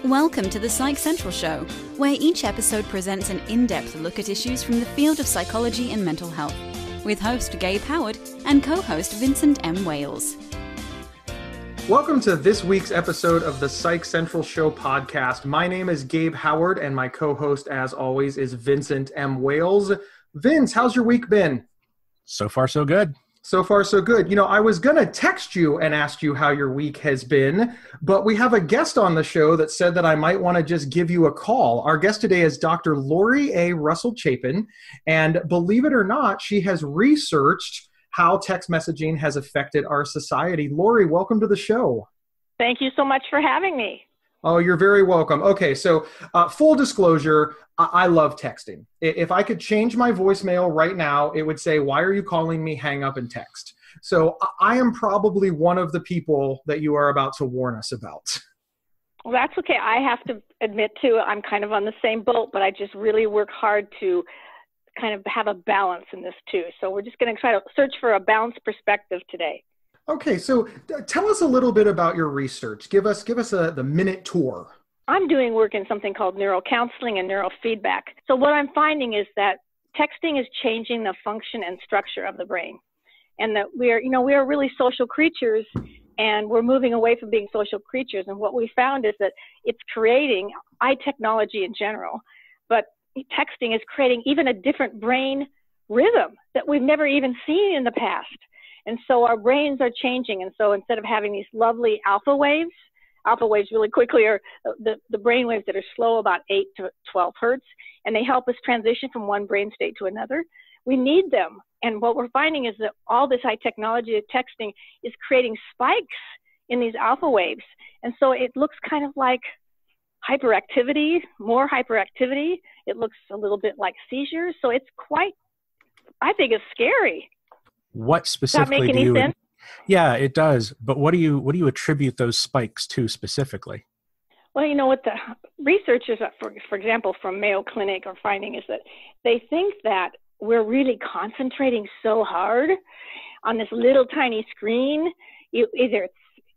Welcome to the Psych Central Show, where each episode presents an in-depth look at issues from the field of psychology and mental health, with host Gabe Howard and co-host Vincent M. Wales. Welcome to this week's episode of the Psych Central Show podcast. My name is Gabe Howard, and my co-host, as always, is Vincent M. Wales. Vince, how's your week been? So far, so good. So far, so good. You know, I was going to text you and ask you how your week has been, but we have a guest on the show that said that I might want to just give you a call. Our guest today is Dr. Lori A. Russell-Chapin, and believe it or not, she has researched how text messaging has affected our society. Lori, welcome to the show. Thank you so much for having me. Oh, you're very welcome. Okay, so full disclosure, I love texting. If I could change my voicemail right now, it would say, "Why are you calling me? Hang up and text." So I am probably one of the people that you are about to warn us about. Well, that's okay. I have to admit, too, I'm kind of on the same boat, but I just really work hard to kind of have a balance in this, too. So we're just going to try to search for a balanced perspective today. Okay, so tell us a little bit about your research. Give us the minute tour. I'm doing work in something called neurocounseling and neurofeedback. So what I'm finding is that texting is changing the function and structure of the brain, and that we are really social creatures, and we're moving away from being social creatures. And what we found is that it's creating technology in general, but texting is creating even a different brain rhythm that we've never even seen in the past. And so our brains are changing. And so instead of having these lovely alpha waves really quickly are the brain waves that are slow, about 8 to 12 hertz, and they help us transition from one brain state to another. We need them. And what we're finding is that all this high technology of texting is creating spikes in these alpha waves. And so it looks kind of like hyperactivity, more hyperactivity. It looks a little bit like seizures. So it's I think it's scary. What specifically does that make any sense? Yeah, it does. But what do you attribute those spikes to specifically? Well, you know what the researchers, for example, from Mayo Clinic are finding is that they think that we're really concentrating so hard on this little tiny screen, either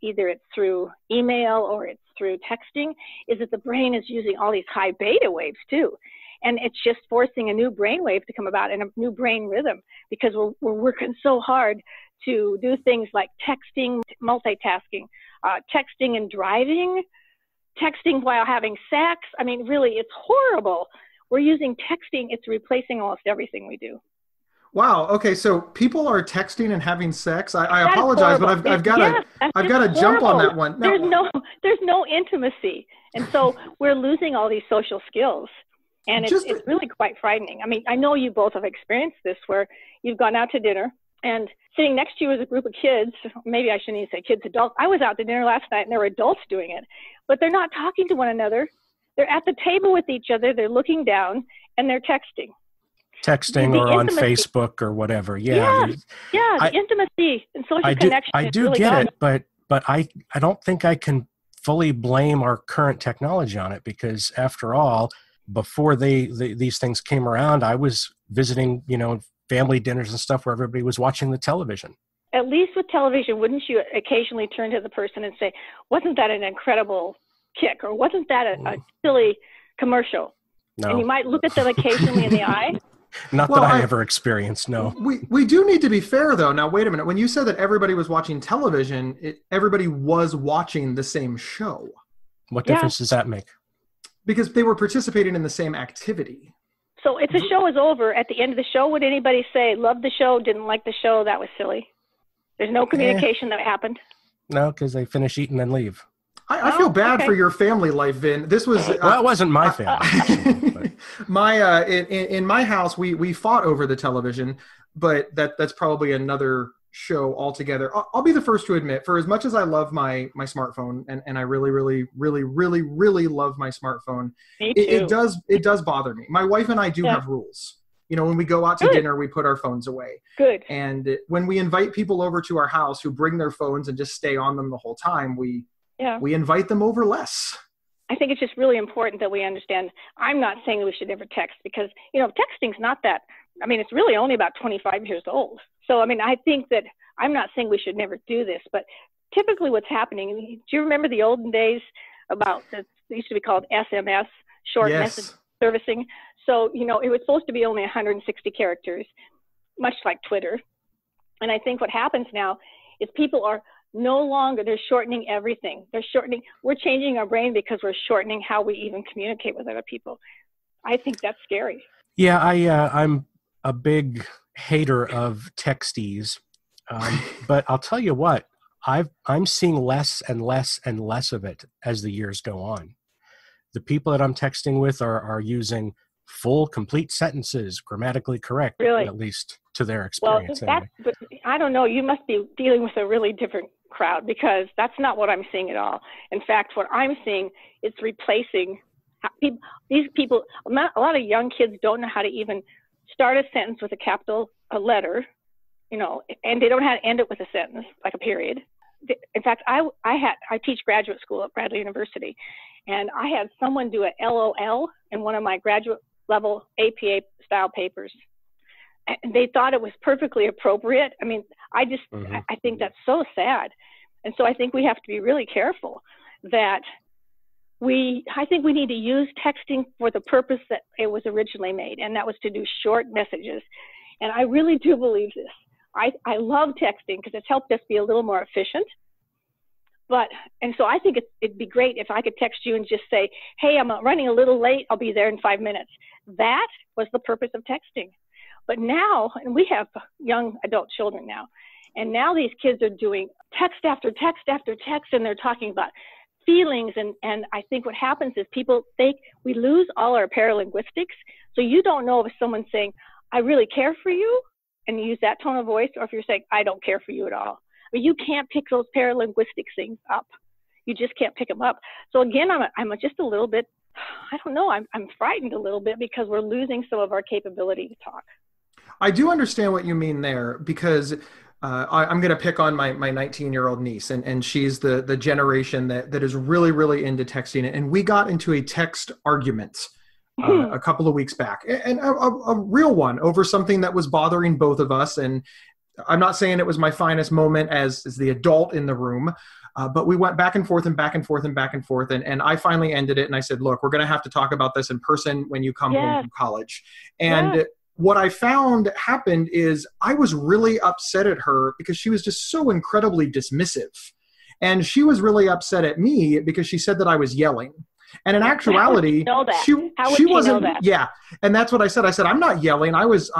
it's through email or it's through texting, is that the brain is using all these high beta waves too. And it's just forcing a new brain wave to come about and a new brain rhythm, because we're working so hard to do things like texting, multitasking, texting and driving, texting while having sex. I mean, really, it's horrible. We're using texting. It's replacing almost everything we do. Wow. Okay. So people are texting and having sex. I apologize, but I've got to jump on that one. No. There's no intimacy. And so we're losing all these social skills. And it's really quite frightening. I mean, I know you both have experienced this, where you've gone out to dinner and sitting next to you is a group of kids. Maybe I shouldn't even say kids, adults. I was out to dinner last night and there were adults doing it, but they're not talking to one another. They're at the table with each other. They're looking down and they're texting. Or on Facebook or whatever. Yeah. The intimacy and social connection. I do really get gone. it, but I don't think I can fully blame our current technology on it, because after all, before these things came around, I was visiting, family dinners and stuff where everybody was watching the television. At least with television, wouldn't you occasionally turn to the person and say, "Wasn't that an incredible kick?" Or "Wasn't that a silly commercial?" No. And you might look at them occasionally in the eye. Not that I ever experienced, no. We do need to be fair, though. Now, wait a minute. When you said that everybody was watching television, everybody was watching the same show. What difference does that make? Because they were participating in the same activity. So if the show is over, at the end of the show, would anybody say, "Loved the show, didn't like the show, that was silly"? There's no communication that happened? No, because they finish eating and leave. I feel bad for your family life, Vin. This was... Well, it wasn't my family. In my house, we fought over the television, but that's probably another show altogether. I'll be the first to admit, for as much as I love my smartphone, and I really, really, really, really, really love my smartphone, it does bother me. My wife and I do have rules. When we go out to dinner, we put our phones away. Good. And when we invite people over to our house who bring their phones and just stay on them the whole time, we invite them over less. I think it's just really important that we understand. I'm not saying we should never text, because, texting's not that. I mean, it's really only about 25 years old. So, I mean, I think that I'm not saying we should never do this, but typically what's happening, do you remember the olden days about the it used to be called SMS, short message servicing. So, you know, it was supposed to be only 160 characters, much like Twitter. And I think what happens now is people are no longer, they're shortening everything. We're changing our brain because we're shortening how we even communicate with other people. I think that's scary. Yeah, I'm a big hater of texties, but I'll tell you what, I'm seeing less and less and less of it as the years go on. The people that I'm texting with are using full, complete sentences, grammatically correct, really? At least to their experience. Well, anyway. But I don't know. You must be dealing with a really different crowd, because that's not what I'm seeing at all. In fact, what I'm seeing is replacing these people. A lot of young kids don't know how to even start a sentence with a capital letter, you know, and they don't know how to end it with a sentence, like a period. In fact, I teach graduate school at Bradley University, and I had someone do a LOL in one of my graduate level APA style papers. And they thought it was perfectly appropriate. I mean, I think that's so sad. And so I think we have to be really careful that I think we need to use texting for the purpose that it was originally made, and that was to do short messages. And I really do believe this. I love texting because it's helped us be a little more efficient. And so I think it'd be great if I could text you and just say, hey, I'm running a little late. I'll be there in 5 minutes. That was the purpose of texting. But now, and we have young adult children now, and now these kids are doing text after text after text, and they're talking about feelings. And I think what happens is we lose all our paralinguistics. So you don't know if someone's saying, I really care for you, and you use that tone of voice, or if you're saying, I don't care for you at all. I mean, you can't pick those paralinguistic things up. You just can't pick them up. So again, I'm just a little bit, I don't know, I'm frightened a little bit because we're losing some of our capability to talk. I do understand what you mean there, because I'm going to pick on my 19-year-old niece, and she's the generation that is really, really into texting. And we got into a text argument a couple of weeks back, and a real one over something that was bothering both of us. And I'm not saying it was my finest moment as the adult in the room, but we went back and forth and back and forth and back and forth. And I finally ended it, and I said, look, we're going to have to talk about this in person when you come home from college. And what I found happened is I was really upset at her because she was just so incredibly dismissive. And she was really upset at me because she said that I was yelling. And in actuality, she wasn't. Yeah, and that's what I said. I said, I'm not yelling. I was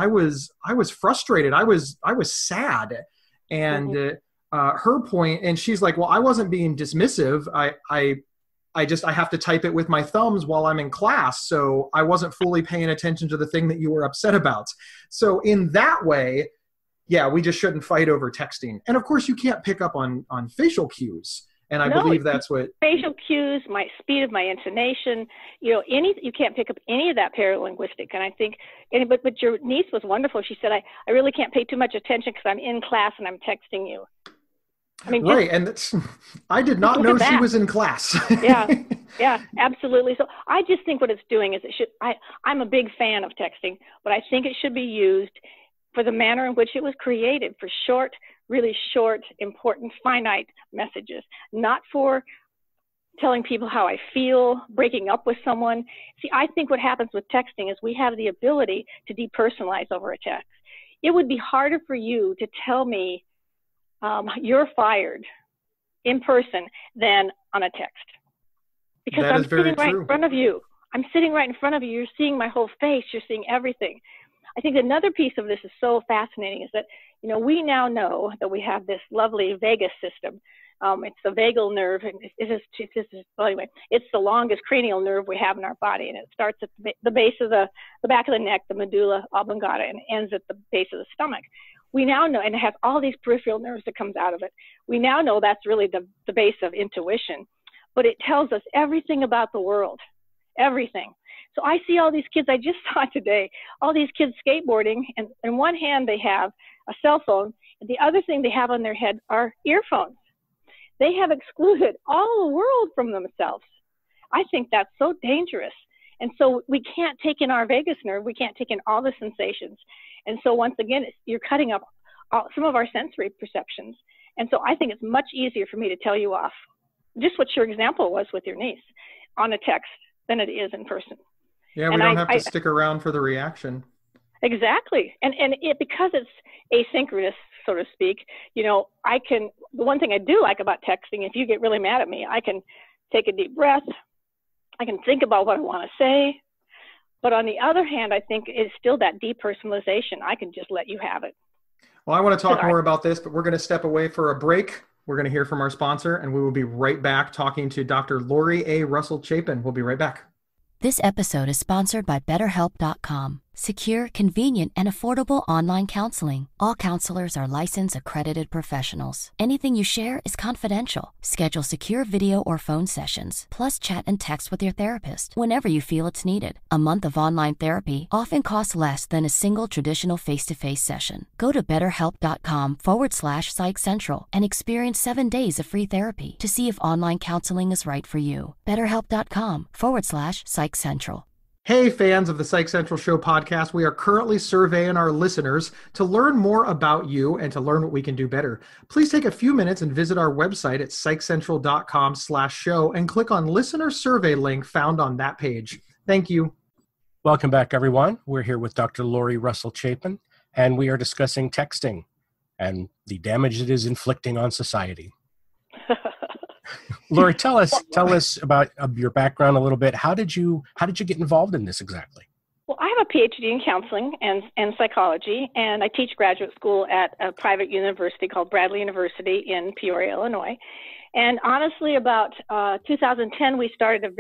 frustrated. I was sad. And her point, and she's like, well, I wasn't being dismissive. I have to type it with my thumbs while I'm in class. So I wasn't fully paying attention to the thing that you were upset about. So in that way, yeah, we just shouldn't fight over texting. And of course you can't pick up on facial cues. And I believe that's what facial cues, my speed of my intonation, you can't pick up any of that paralinguistic. And I think, but your niece was wonderful. She said, I really can't pay too much attention because I'm in class and I'm texting you. I mean, right. And I did not know she was in class. Yeah, absolutely. So I just think what it's doing is I'm a big fan of texting, but I think it should be used for the manner in which it was created, for short, really short, important, finite messages, not for telling people how I feel, breaking up with someone. See, I think what happens with texting is we have the ability to depersonalize over a text. It would be harder for you to tell me you're fired in person than on a text. Because I'm sitting right in front of you. I'm sitting right in front of you. You're seeing my whole face. You're seeing everything. I think another piece of this is so fascinating is that, we now know that we have this lovely vagus system. It's the vagal nerve, and it's the longest cranial nerve we have in our body, and it starts at the base of the back of the neck, the medulla oblongata, and ends at the base of the stomach. We now know, and it has all these peripheral nerves that comes out of it. We now know that's really the base of intuition, but it tells us everything about the world, everything. So I see all these kids, I just saw today, all these kids skateboarding, and in one hand they have a cell phone, and the other thing they have on their head are earphones. They have excluded all the world from themselves. I think that's so dangerous. And so we can't take in our vagus nerve, we can't take in all the sensations. And so once again, you're cutting up some of our sensory perceptions. And so I think it's much easier for me to tell you off. Just what your example was with your niece. on a text than it is in person. Yeah, we don't have to stick around for the reaction. Exactly. And because it's asynchronous, so to speak, the one thing I do like about texting, if you get really mad at me, I can take a deep breath. I can think about what I want to say. But on the other hand, I think it's still that depersonalization. I can just let you have it. Well, I want to talk more about this, but we're going to step away for a break. We're going to hear from our sponsor, and we will be right back talking to Dr. Lori A. Russell-Chapin. We'll be right back. This episode is sponsored by BetterHelp.com. Secure, convenient, and affordable online counseling. All counselors are licensed, accredited professionals. Anything you share is confidential. Schedule secure video or phone sessions, plus chat and text with your therapist whenever you feel it's needed. A month of online therapy often costs less than a single traditional face-to-face session. Go to BetterHelp.com/Psych Central and experience 7 days of free therapy to see if online counseling is right for you. BetterHelp.com/Psych Central. Hey, fans of the Psych Central Show podcast, we are currently surveying our listeners to learn more about you and to learn what we can do better. Please take a few minutes and visit our website at psychcentral.com/show and click on listener survey link found on that page. Thank you. Welcome back, everyone. We're here with Dr. Lori Russell-Chapin, and we are discussing texting and the damage it is inflicting on society. Lori, tell us about your background a little bit. How did you get involved in this exactly? Well, I have a PhD in counseling and psychology, and I teach graduate school at a private university called Bradley University in Peoria, Illinois. And honestly, about 2010, we started a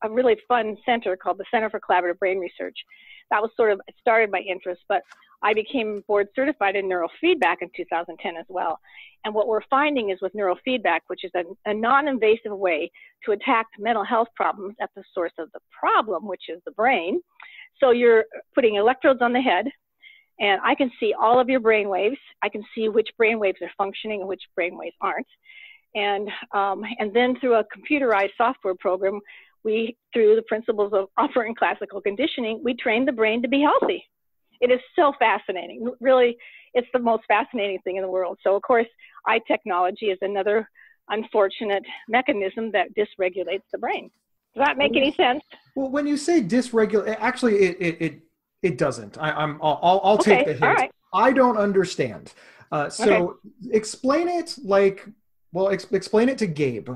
really fun center called the Center for Collaborative Brain Research. That was it started my interest, but I became board certified in neurofeedback in 2010 as well. And what we're finding is with neurofeedback, which is a non-invasive way to attack mental health problems at the source of the problem, which is the brain. So you're putting electrodes on the head, and I can see all of your brain waves. I can see which brain waves are functioning and which brain waves aren't. And then through a computerized software program, through the principles of operant classical conditioning, we train the brain to be healthy. It is so fascinating. Really, it's the most fascinating thing in the world. So, of course, eye technology is another unfortunate mechanism that dysregulates the brain. Does that make any sense? Well, when you say dysregulate, actually, it doesn't. I'll take the hint. Right. I don't understand. So explain it explain it to Gabe,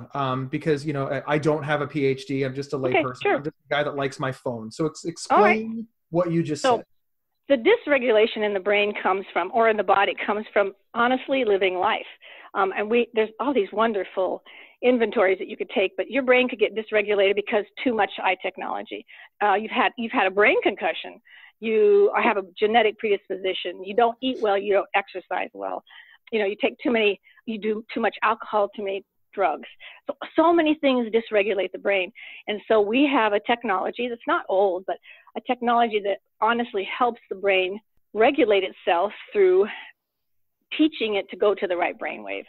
because, I don't have a PhD. I'm just a layperson. Sure. I'm just a guy that likes my phone. So explain what you just said. The dysregulation in the brain or in the body comes from honestly living life. And there's all these wonderful inventories that you could take, but your brain could get dysregulated because too much eye technology. You've had a brain concussion. You have a genetic predisposition. You don't eat well. You don't exercise well. You do too much alcohol, too many drugs. So many things dysregulate the brain. And so we have a technology that's not old, but a technology that honestly helps the brain regulate itself through teaching it to go to the right brainwave.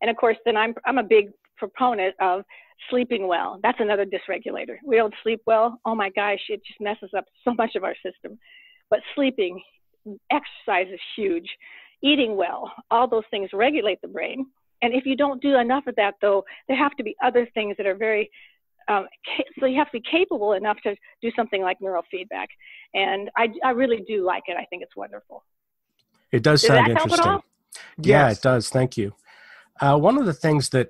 And of course, then I'm a big proponent of sleeping well. That's another dysregulator. We don't sleep well. Oh my gosh, it just messes up so much of our system. But sleeping, exercise is huge. Eating well, all those things regulate the brain. And if you don't do enough of that, though, there have to be other things that are very, so you have to be capable enough to do something like neurofeedback. And I really do like it. I think it's wonderful. It does sound interesting. Help at all? Yeah, Yes. It does. Thank you. One of the things that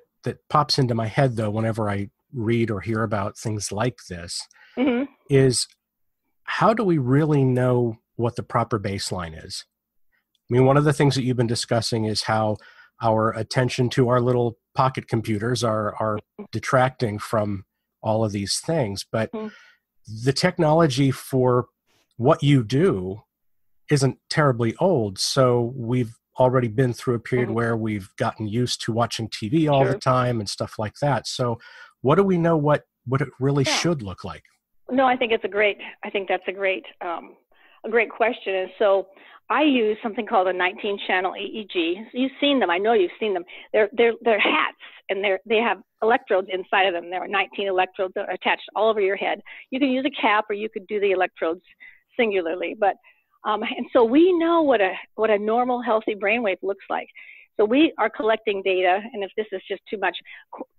pops into my head, though, whenever I read or hear about things like this, is how do we really know what the proper baseline is? I mean, one of the things that you've been discussing is how our attention to our little pocket computers are detracting from all of these things. But the technology for what you do isn't terribly old. So we've already been through a period where we've gotten used to watching TV all the time and stuff like that. So what do we know what it really should look like? No, I think that's a great question. And so I use something called a 19-channel EEG. You've seen them. I know you've seen them. They're hats, and they have electrodes inside of them. There are 19 electrodes that are attached all over your head. You can use a cap, or you could do the electrodes singularly. But and so we know what a normal, healthy brainwave looks like. So we are collecting data, and if this is just too much,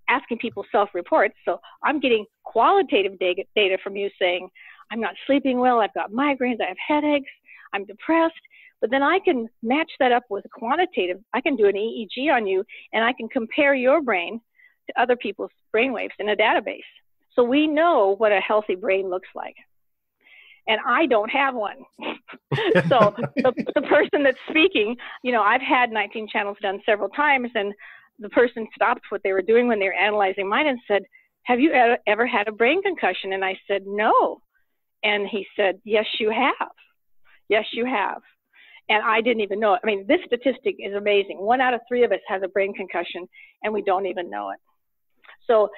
asking people self-reports. So I'm getting qualitative data from you saying, I'm not sleeping well, I've got migraines, I have headaches, I'm depressed. But then I can match that up with quantitative. I can do an EEG on you, and I can compare your brain to other people's brainwaves in a database. So we know what a healthy brain looks like. And I don't have one. So the person that's speaking, I've had 19 channels done several times, and the person stopped what they were doing when they were analyzing mine and said, have you ever had a brain concussion? And I said, no. And he said, yes, you have. Yes, you have. And I didn't even know it. I mean, this statistic is amazing. 1 out of 3 of us has a brain concussion, and we don't even know it. So,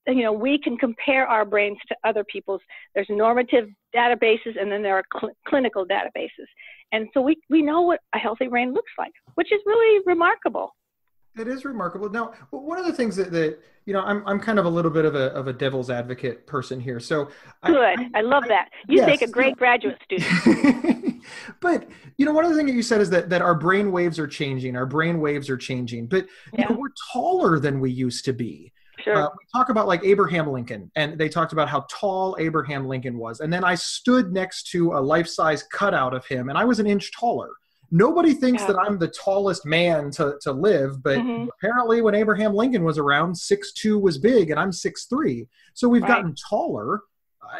we can compare our brains to other people's. There's normative databases, and then there are clinical databases. And so we know what a healthy brain looks like, which is really remarkable. It is remarkable. Now, one of the things that I'm kind of a little bit of a devil's advocate person here. So good. I love that. You yes, make a great graduate student. But, one of the things that you said is that our brain waves are changing. Our brain waves are changing. But we're taller than we used to be. Sure. We talk about like Abraham Lincoln, and they talked about how tall Abraham Lincoln was. And then I stood next to a life-size cutout of him, and I was an inch taller. Nobody thinks that I'm the tallest man to live, but apparently when Abraham Lincoln was around, 6'2" was big, and I'm 6'3". So we've gotten taller.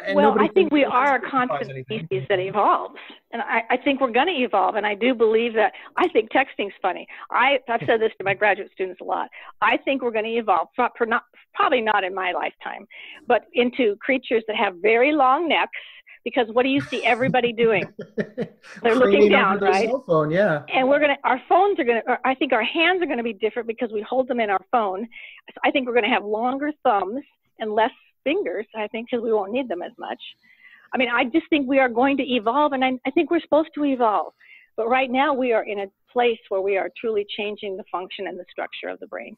And I think we are a constant species that evolves. And I think we're going to evolve. And I do believe that. I think texting's funny. I've said this to my graduate students a lot. I think we're going to evolve, probably not in my lifetime, but into creatures that have very long necks. Because what do you see everybody doing? They're looking down, right? Cell phone, yeah. And our phones are I think our hands are going to be different because we hold them in our phone. So I think we're going to have longer thumbs and less fingers, I think, because we won't need them as much. I mean, I just think we are going to evolve, and I think we're supposed to evolve. But right now we are in a place where we are truly changing the function and the structure of the brain.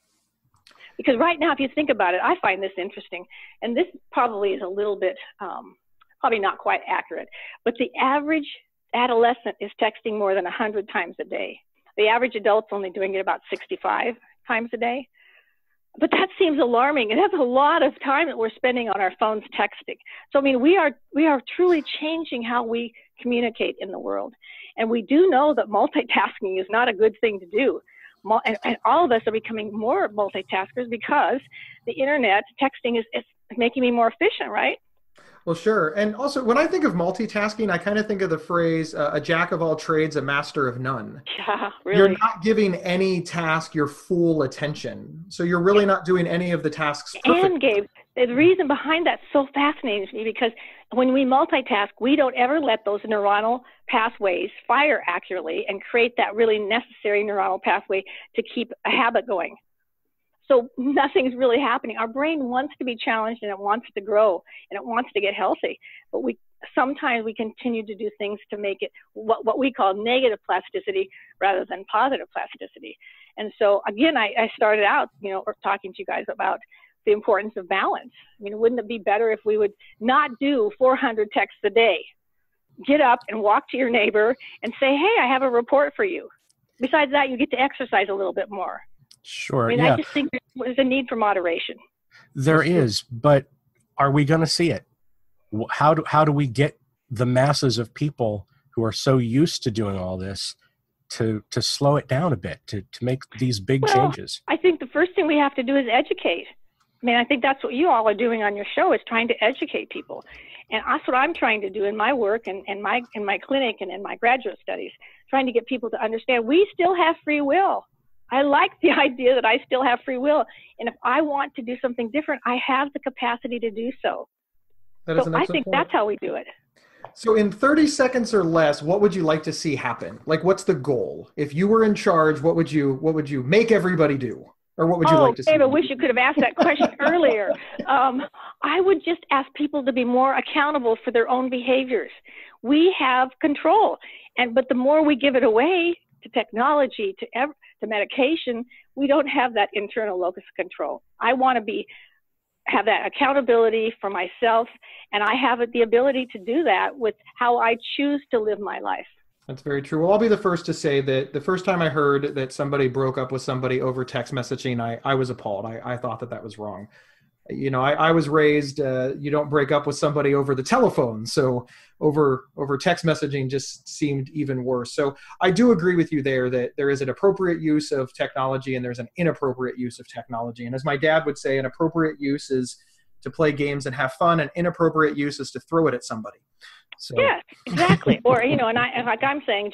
Because right now, if you think about it, I find this interesting, and this probably is a little bit probably not quite accurate, but the average adolescent is texting more than 100 times a day. The average adult's only doing it about 65 times a day. But that seems alarming. And that's a lot of time that we're spending on our phones texting. So, I mean, we are truly changing how we communicate in the world. And we do know that multitasking is not a good thing to do. And all of us are becoming more multitaskers because the internet, texting is making me more efficient, right? Well, sure. And also, when I think of multitasking, I kind of think of the phrase, a jack of all trades, a master of none. Yeah, really. You're not giving any task your full attention. So you're really not doing any of the tasks perfectly. And Gabe, the reason behind that so fascinates me because when we multitask, we don't ever let those neuronal pathways fire accurately and create that really necessary neuronal pathway to keep a habit going. So nothing's really happening. Our brain wants to be challenged, and it wants to grow, and it wants to get healthy. But sometimes we continue to do things to make it what we call negative plasticity rather than positive plasticity. And so again, I started out, talking to you guys about the importance of balance. I mean, wouldn't it be better if we would not do 400 texts a day? Get up and walk to your neighbor and say, hey, I have a report for you. Besides that, you get to exercise a little bit more. Sure. I mean, I just think there's a need for moderation. There is, but are we going to see it? How do we get the masses of people who are so used to doing all this to slow it down a bit, to make these big changes? I think the first thing we have to do is educate. I mean, I think that's what you all are doing on your show, is trying to educate people. And that's what I'm trying to do in my work and in my clinic and in my graduate studies, trying to get people to understand we still have free will. I like the idea that I still have free will. And if I want to do something different, I have the capacity to do so. So I think that's how we do it. So in 30 seconds or less, what would you like to see happen? Like, what's the goal? If you were in charge, what would you make everybody do? Or what would you like to see? Dave, I wish you could have asked that question earlier. I would just ask people to be more accountable for their own behaviors. We have control, but the more we give it away to technology, to medication, we don't have that internal locus of control. I want to have that accountability for myself, and I have the ability to do that with how I choose to live my life. That's very true. Well, I'll be the first to say that the first time I heard that somebody broke up with somebody over text messaging, I was appalled. I thought that was wrong. I was raised, you don't break up with somebody over the telephone. So over text messaging just seemed even worse. So I do agree with you there that there is an appropriate use of technology and there's an inappropriate use of technology. And as my dad would say, an appropriate use is to play games and have fun, and inappropriate use is to throw it at somebody. So. Yes, exactly. Or, and like I'm saying,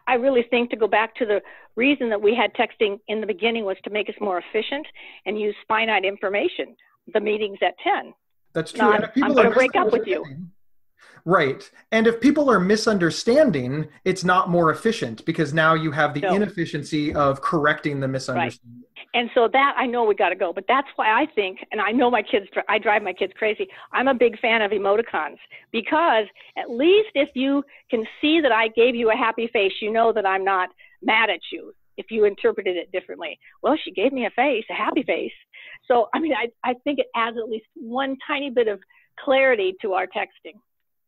I really think to go back to the reason that we had texting in the beginning was to make us more efficient and use finite information. The meeting's at 10. That's true. I'm going to break up with you. Right. And if people are misunderstanding, it's not more efficient because now you have the inefficiency of correcting the misunderstanding. Right. And so that, I know we got to go, but that's why I think, and I know I drive my kids crazy. I'm a big fan of emoticons because at least if you can see that I gave you a happy face, you know that I'm not mad at you if you interpreted it differently. Well, she gave me a happy face. So, I think it adds at least one tiny bit of clarity to our texting.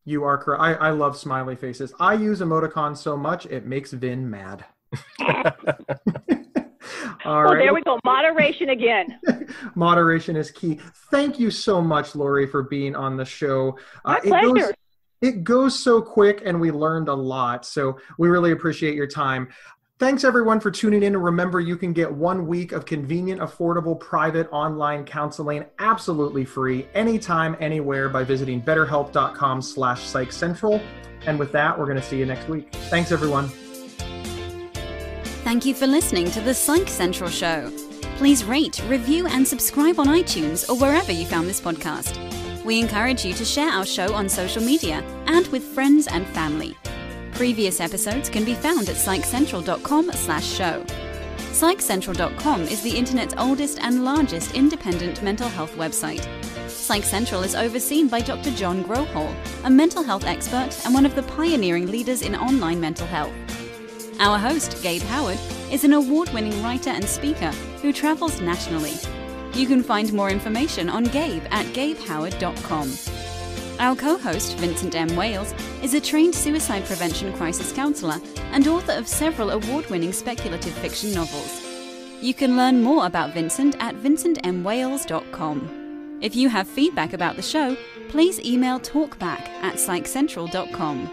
You are correct. I love smiley faces. I use emoticons so much, it makes Vin mad. All right. There we go. Moderation again. Moderation is key. Thank you so much, Lori, for being on the show. My pleasure. It goes so quick, and we learned a lot. So we really appreciate your time. Thanks, everyone, for tuning in. And remember, you can get 1 week of convenient, affordable, private online counseling absolutely free anytime, anywhere by visiting betterhelp.com/Psych Central. And with that, we're going to see you next week. Thanks, everyone. Thank you for listening to the Psych Central Show. Please rate, review, and subscribe on iTunes or wherever you found this podcast. We encourage you to share our show on social media and with friends and family. Previous episodes can be found at psychcentral.com/show. Psychcentral.com is the internet's oldest and largest independent mental health website. Psych Central is overseen by Dr. John Grohol, a mental health expert and one of the pioneering leaders in online mental health. Our host, Gabe Howard, is an award-winning writer and speaker who travels nationally. You can find more information on Gabe at gabehoward.com. Our co-host, Vincent M. Wales, is a trained suicide prevention crisis counselor and author of several award-winning speculative fiction novels. You can learn more about Vincent at vincentmwales.com. If you have feedback about the show, please email talkback@psychcentral.com.